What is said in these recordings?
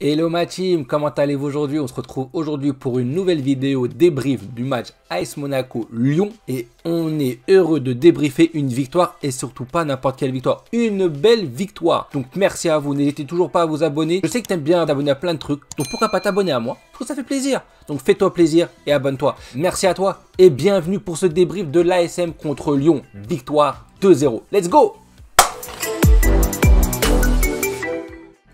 Hello ma team, comment allez-vous aujourd'hui? On se retrouve aujourd'hui pour une nouvelle vidéo débrief du match AS Monaco-Lyon. Et on est heureux de débriefer une victoire et surtout pas n'importe quelle victoire. Une belle victoire. Donc merci à vous, n'hésitez toujours pas à vous abonner. Je sais que tu aimes bien t'abonner à plein de trucs, donc pourquoi pas t'abonner à moi? Parce que ça fait plaisir. Donc fais-toi plaisir et abonne-toi. Merci à toi et bienvenue pour ce débrief de l'ASM contre Lyon. Victoire 2-0. Let's go!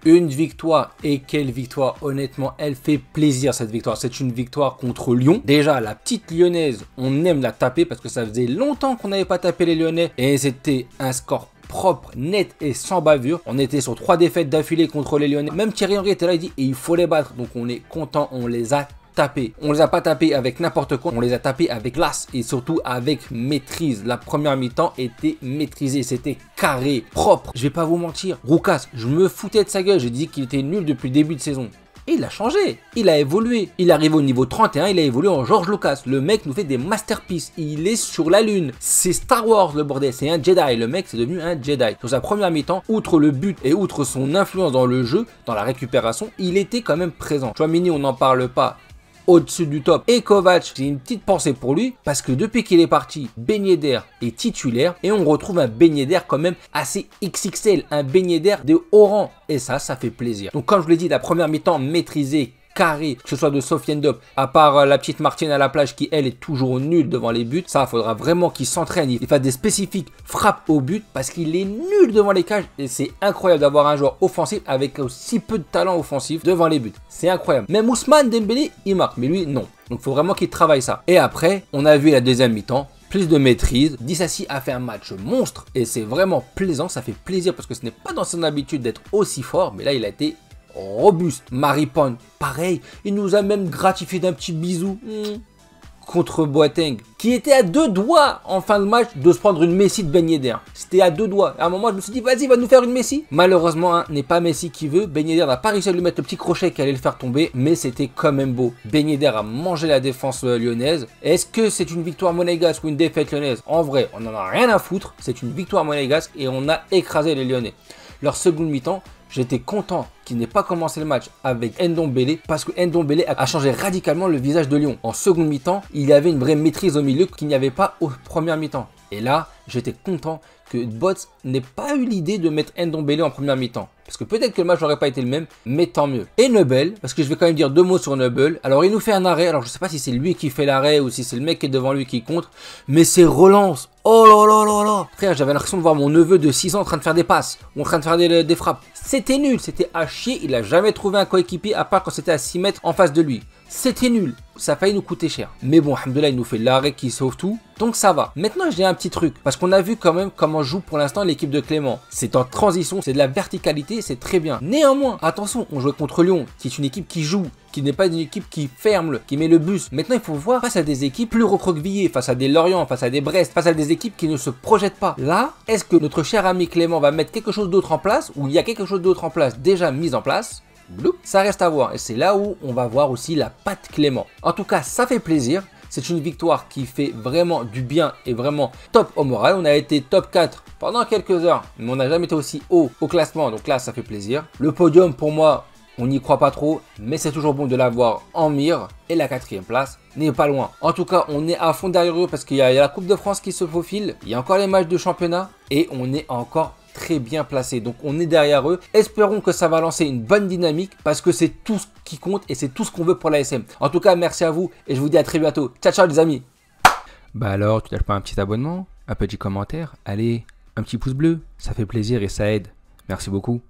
Une victoire, et quelle victoire, honnêtement, elle fait plaisir cette victoire. C'est une victoire contre Lyon. Déjà, la petite lyonnaise, on aime la taper parce que ça faisait longtemps qu'on n'avait pas tapé les Lyonnais. Et c'était un score propre, net et sans bavure. On était sur 3 défaites d'affilée contre les Lyonnais. Même Thierry Henry était là, il dit, et il faut les battre. Donc on est content, on les a tapés. On les a pas tapés avec n'importe quoi, on les a tapés avec classe et surtout avec maîtrise. La première mi-temps était maîtrisée, c'était carré, propre. Je vais pas vous mentir, Roukas, je me foutais de sa gueule, j'ai dit qu'il était nul depuis le début de saison. Et il a changé, il a évolué. Il arrive au niveau 31, il a évolué en George Lucas. Le mec nous fait des masterpieces, il est sur la lune. C'est Star Wars le bordel, c'est un Jedi. Le mec c'est devenu un Jedi. Sur sa première mi-temps, outre le but et outre son influence dans le jeu, dans la récupération, il était quand même présent. Chouamini, on n'en parle pas. Au-dessus du top. Et Kovac, j'ai une petite pensée pour lui parce que depuis qu'il est parti, Ben Yedder est titulaire et on retrouve un Ben Yedder quand même assez XXL, un Ben Yedder de haut rang et ça fait plaisir. Donc comme je vous l'ai dit, la première mi-temps maîtrisée, carré, que ce soit de Sofiane Diop, à part la petite Martine à la plage qui elle est toujours nulle devant les buts, ça faudra vraiment qu'il s'entraîne, il fasse des spécifiques frappes au but parce qu'il est nul devant les cages et c'est incroyable d'avoir un joueur offensif avec aussi peu de talent offensif devant les buts, c'est incroyable. Même Ousmane Dembélé il marque mais lui non, donc il faut vraiment qu'il travaille ça. Et après on a vu la deuxième mi-temps, plus de maîtrise, Disasi a fait un match monstre et c'est vraiment plaisant, ça fait plaisir parce que ce n'est pas dans son habitude d'être aussi fort, mais là il a été robuste. Maripane, pareil, il nous a même gratifié d'un petit bisou contre Boateng, qui était à 2 doigts en fin de match de se prendre une Messi de Ben Yedder. C'était à 2 doigts. À un moment, je me suis dit, vas-y, va nous faire une Messi. Malheureusement, n'est pas Messi qui veut. Ben Yedder n'a pas réussi à lui mettre le petit crochet qui allait le faire tomber, mais c'était quand même beau. Ben Yedder a mangé la défense lyonnaise. Est-ce que c'est une victoire monégasque ou une défaite lyonnaise? En vrai, on n'en a rien à foutre. C'est une victoire monégasque et on a écrasé les Lyonnais. Leur seconde mi-temps, j'étais content qu'il n'ait pas commencé le match avec Ndombele parce que Ndombele a changé radicalement le visage de Lyon. En seconde mi-temps, il y avait une vraie maîtrise au milieu qu'il n'y avait pas aux premières mi-temps. Et là, j'étais content que Bots n'ait pas eu l'idée de mettre Ndombele en première mi-temps. Parce que peut-être que le match n'aurait pas été le même, mais tant mieux. Et Nubel, parce que je vais quand même dire 2 mots sur Nubel. Alors il nous fait un arrêt, alors je ne sais pas si c'est lui qui fait l'arrêt ou si c'est le mec qui est devant lui qui compte. Mais c'est relance. Oh là là là là. Frère, j'avais l'impression de voir mon neveu de 6 ans en train de faire des passes, ou en train de faire des frappes. C'était nul, c'était à chier, il a jamais trouvé un coéquipier à part quand c'était à 6 mètres en face de lui. C'était nul, ça a failli nous coûter cher. Mais bon, alhamdoulilah, il nous fait l'arrêt qui sauve tout, donc ça va. Maintenant, j'ai un petit truc, parce qu'on a vu quand même comment joue pour l'instant l'équipe de Clément. C'est en transition, c'est de la verticalité, c'est très bien. Néanmoins, attention, on jouait contre Lyon, c'est une équipe qui joue, qui n'est pas une équipe qui ferme, qui met le bus. Maintenant, il faut voir face à des équipes plus recroquevillées, face à des Lorient, face à des Brest, face à des équipes qui ne se projettent pas. Là, est-ce que notre cher ami Clément va mettre quelque chose d'autre en place, ou il y a quelque chose d'autre en place déjà mis en place? Bloup, ça reste à voir et c'est là où on va voir aussi la patte Clément. En tout cas, ça fait plaisir. C'est une victoire qui fait vraiment du bien et vraiment top au moral. On a été top 4 pendant quelques heures, mais on n'a jamais été aussi haut au classement. Donc là, ça fait plaisir. Le podium, pour moi, on n'y croit pas trop, mais c'est toujours bon de l'avoir en mire. Et la 4e place n'est pas loin. En tout cas, on est à fond derrière eux parce qu'il y a la Coupe de France qui se faufile. Il y a encore les matchs de championnat et on est encore très bien placé, donc on est derrière eux. Espérons que ça va lancer une bonne dynamique parce que c'est tout ce qui compte et c'est tout ce qu'on veut pour l'ASM. En tout cas, merci à vous et je vous dis à très bientôt. Ciao ciao les amis. Bah alors, tu lâches pas un petit abonnement, un petit commentaire, allez, un petit pouce bleu, ça fait plaisir et ça aide. Merci beaucoup.